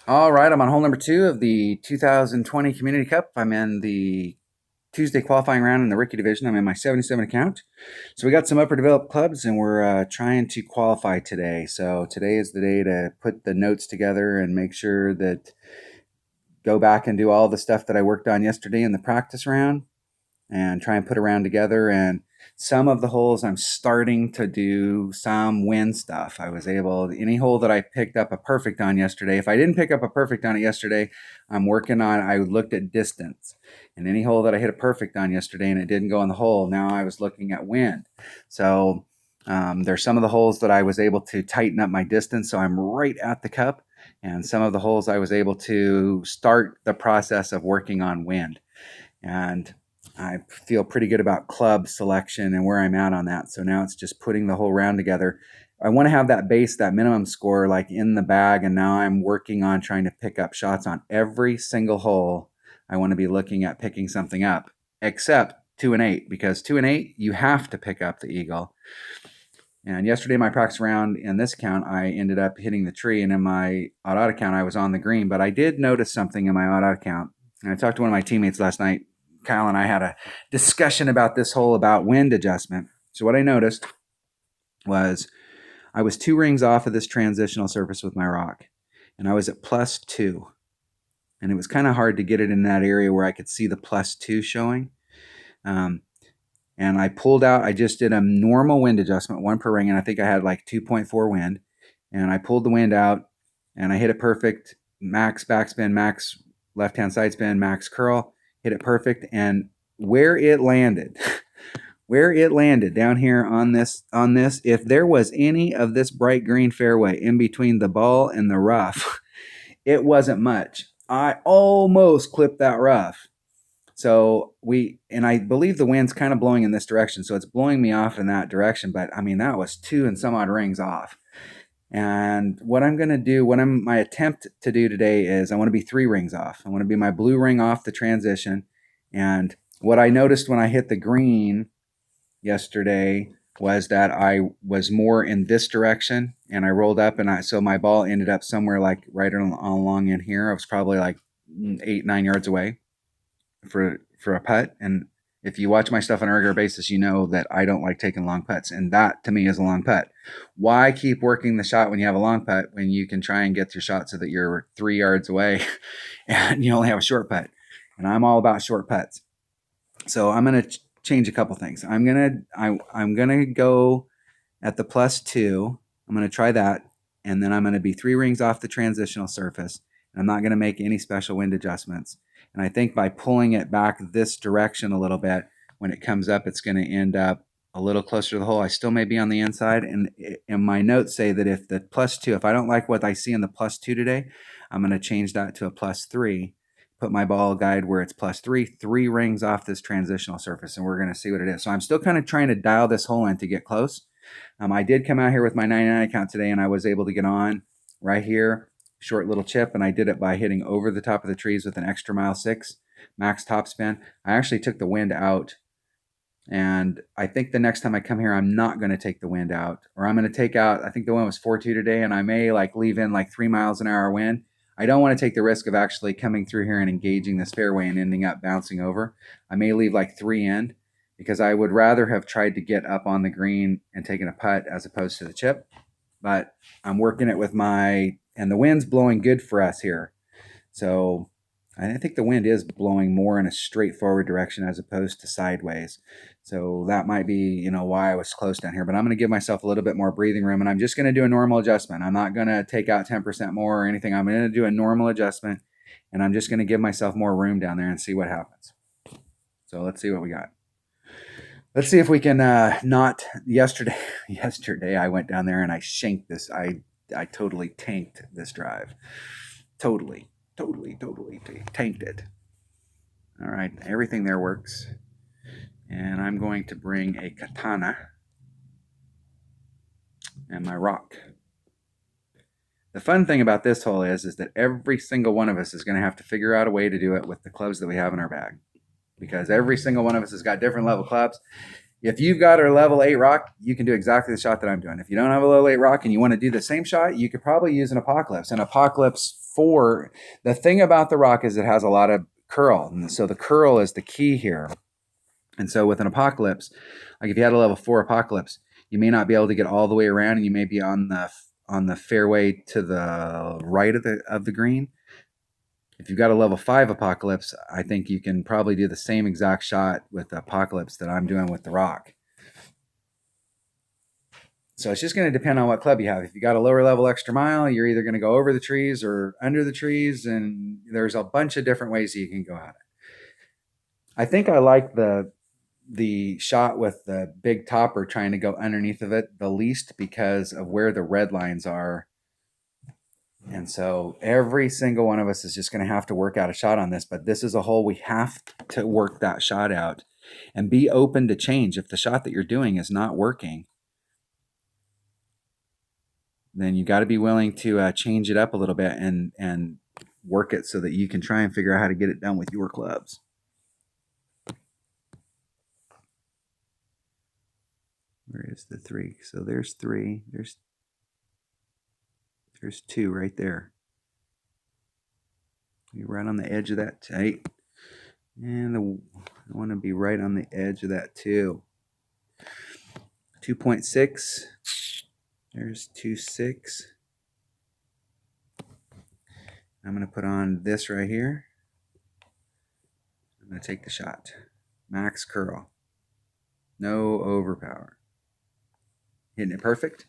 All right, I'm on hole number two of the 2020 Community Cup. I'm in the Tuesday qualifying round in the rookie division. I'm in my 77 account. So we got some upper developed clubs, and we're trying to qualify today. So today is the day to put the notes together and make sure that go back and do all the stuff that I worked on yesterday in the practice round and try and put a round together. And some of the holes I'm starting to do some wind stuff. I was able, any hole that I picked up a perfect on yesterday, if I didn't pick up a perfect on it yesterday, I'm working on, I looked at distance. And any hole that I hit a perfect on yesterday and it didn't go in the hole, now I was looking at wind. So there's some of the holes that I was able to tighten up my distance, so I'm right at the cup. And some of the holes I was able to start the process of working on wind. And I feel pretty good about club selection and where I'm at on that. So now it's just putting the whole round together. I want to have that base, that minimum score, like in the bag. And now I'm working on trying to pick up shots on every single hole. I want to be looking at picking something up, except 2 and 8, because 2 and 8, you have to pick up the eagle. And yesterday, my practice round in this account, I ended up hitting the tree. And in my odd account, I was on the green. But I did notice something in my odd account. And I talked to one of my teammates last night. Kyle and I had a discussion about this hole about wind adjustment. So what I noticed was I was 2 rings off of this transitional surface with my rock, and I was at +2. And it was kind of hard to get it in that area where I could see the +2 showing. Um, and I pulled out, I just did a normal wind adjustment, 1 per ring, and I think I had like 2.4 wind. And I pulled the wind out and I hit it perfect, max backspin, max left-hand side spin, max curl, hit it perfect. And where it landed, where it landed down here on this, if there was any of this bright green fairway in between the ball and the rough, it wasn't much. I almost clipped that rough. So and I believe the wind's kind of blowing in this direction, so it's blowing me off in that direction. But I mean, that was 2 and some odd rings off. And what I'm going to do, my attempt to do today is I want to be 3 rings off. I want to be my blue ring off the transition. And what I noticed when I hit the green yesterday was that I was more in this direction, and I rolled up, and so my ball ended up somewhere like right along in here. I was probably like 8-9 yards away for a putt. And if you watch my stuff on a regular basis, you know that I don't like taking long putts, and that to me is a long putt. Why keep working the shot when you have a long putt when you can try and get your shot so that you're 3 yards away and you only have a short putt? And I'm all about short putts. So I'm gonna change a couple things. I'm gonna go at the +2. I'm gonna try that, and then I'm gonna be 3 rings off the transitional surface. And I'm not gonna make any special wind adjustments. And I think by pulling it back this direction a little bit, when it comes up, it's gonna end up a little closer to the hole. I still may be on the inside, and my notes say that if the +2, if I don't like what I see in the +2 today, I'm gonna change that to a +3. Put my ball guide where it's +3, 3 rings off this transitional surface, and we're going to see what it is. So I'm still kind of trying to dial this hole in to get close. I did come out here with my 99 account today, and I was able to get on right here, short little chip, and I did it by hitting over the top of the trees with an extra mile 6 max top spin. I actually took the wind out, and I think the next time I come here, I'm not going to take the wind out, or I'm going to take out, I think the wind was 4.2 today, and I may like leave in like 3 miles an hour wind. I don't want to take the risk of actually coming through here and engaging this fairway and ending up bouncing over. I may leave like 3 in, because I would rather have tried to get up on the green and taken a putt as opposed to the chip. But I'm working it with and the wind's blowing good for us here. So I think the wind is blowing more in a straightforward direction as opposed to sideways. So that might be, why I was close down here. But I'm going to give myself a little bit more breathing room, and I'm just going to do a normal adjustment. I'm not going to take out 10% more or anything. I'm going to do a normal adjustment, and I'm just going to give myself more room down there and see what happens. So let's see what we got. Let's see if we can not yesterday. Yesterday I went down there and I shanked this. I totally tanked this drive. Totally tanked it. All right, everything there works. And I'm going to bring a katana and my rock. The fun thing about this hole is that every single one of us is going to have to figure out a way to do it with the clubs that we have in our bag, because every single one of us has got different level clubs. If you've got a level 8 rock, you can do exactly the shot that I'm doing. If you don't have a level 8 rock and you want to do the same shot, you could probably use an Apocalypse. And Apocalypse 4, the thing about the rock is it has a lot of curl. And so the curl is the key here. And so with an Apocalypse, like if you had a level 4 Apocalypse, you may not be able to get all the way around, and you may be on the fairway to the right of the green. If you've got a level 5 Apocalypse, I think you can probably do the same exact shot with the Apocalypse that I'm doing with the rock. So it's just going to depend on what club you have. If you got a lower level extra mile, you're either going to go over the trees or under the trees, and there's a bunch of different ways you can go at it. I think I like the shot with the big topper trying to go underneath of it the least because of where the red lines are. And so every single one of us is just going to have to work out a shot on this, but this is a hole we have to work that shot out and be open to change. If the shot that you're doing is not working, then you got to be willing to change it up a little bit and work it so that you can try and figure out how to get it done with your clubs. Where is the 3? So there's 3. There's 2 right there. You're right on the edge of that tight. And I want to be right on the edge of that too. 2.6. There's 2.6. I'm going to put on this right here. I'm going to take the shot. Max curl. No overpower. Hitting it perfect.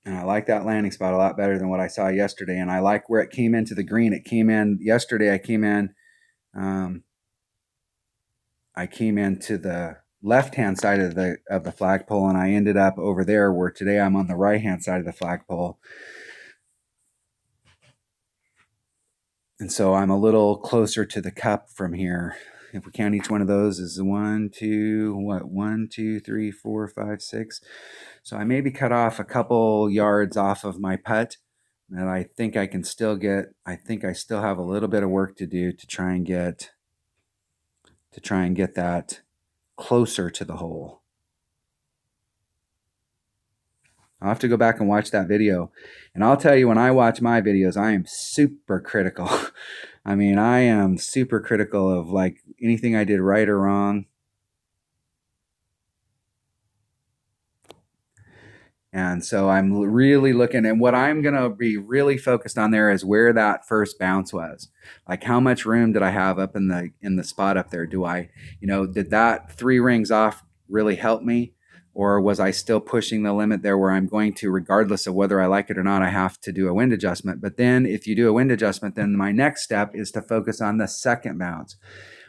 And I like that landing spot a lot better than what I saw yesterday. And I like where it came into the green. It came in yesterday. I came into the left-hand side of the flagpole, and I ended up over there, where today I'm on the right-hand side of the flagpole. And so I'm a little closer to the cup from here. If we count each one of those as 1, 2, 3, 4, 5, 6. So I maybe cut off a couple yards off of my putt, and I think I can still get. I think I still have a little bit of work to do to try and get that closer to the hole. I'll have to go back and watch that video. And I'll tell you, when I watch my videos, I am super critical. I mean, I am super critical of like anything I did right or wrong. And so I'm really looking, and what I'm going to be really focused on there is where that first bounce was. Like, how much room did I have up in the spot up there? Did that 3 rings off really help me? Or was I still pushing the limit there where I'm going to, regardless of whether I like it or not, I have to do a wind adjustment? But then if you do a wind adjustment, then my next step is to focus on the second bounce.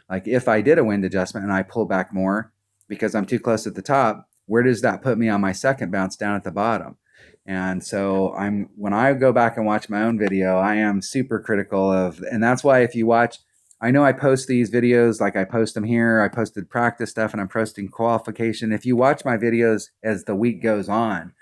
Like, if I did a wind adjustment and I pull back more because I'm too close at the top, where does that put me on my second bounce down at the bottom? And so when I go back and watch my own video, I am super critical of, and that's why if you watch, I know I post these videos, like I post them here, I posted practice stuff, and I'm posting qualification. If you watch my videos as the week goes on,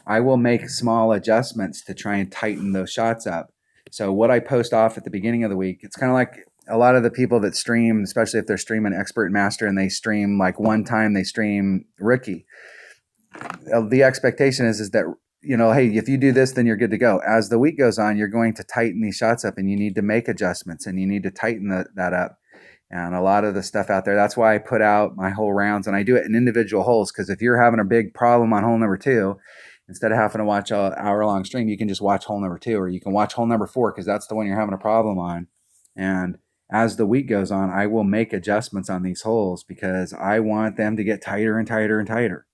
I will make small adjustments to try and tighten those shots up. So what I post off at the beginning of the week, it's kind of like a lot of the people that stream, especially if they're streaming expert and master, and they stream like one time, they stream rookie. The expectation is that, hey, if you do this, then you're good to go. As the week goes on, you're going to tighten these shots up, and you need to make adjustments, and you need to tighten that up. And a lot of the stuff out there, that's why I put out my whole rounds, and I do it in individual holes, because if you're having a big problem on hole number 2, instead of having to watch an hour-long stream, you can just watch hole number 2, or you can watch hole number 4, because that's the one you're having a problem on. And as the week goes on, I will make adjustments on these holes because I want them to get tighter and tighter and tighter.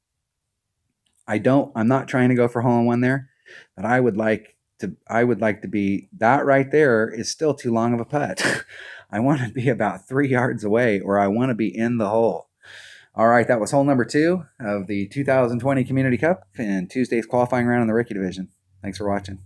I'm not trying to go for hole-in-one there, but I would like to be, that right there is still too long of a putt. I want to be about 3 yards away, or I want to be in the hole. All right, that was hole number 2 of the 2020 Community Cup and Tuesday's qualifying round in the rookie division. Thanks for watching.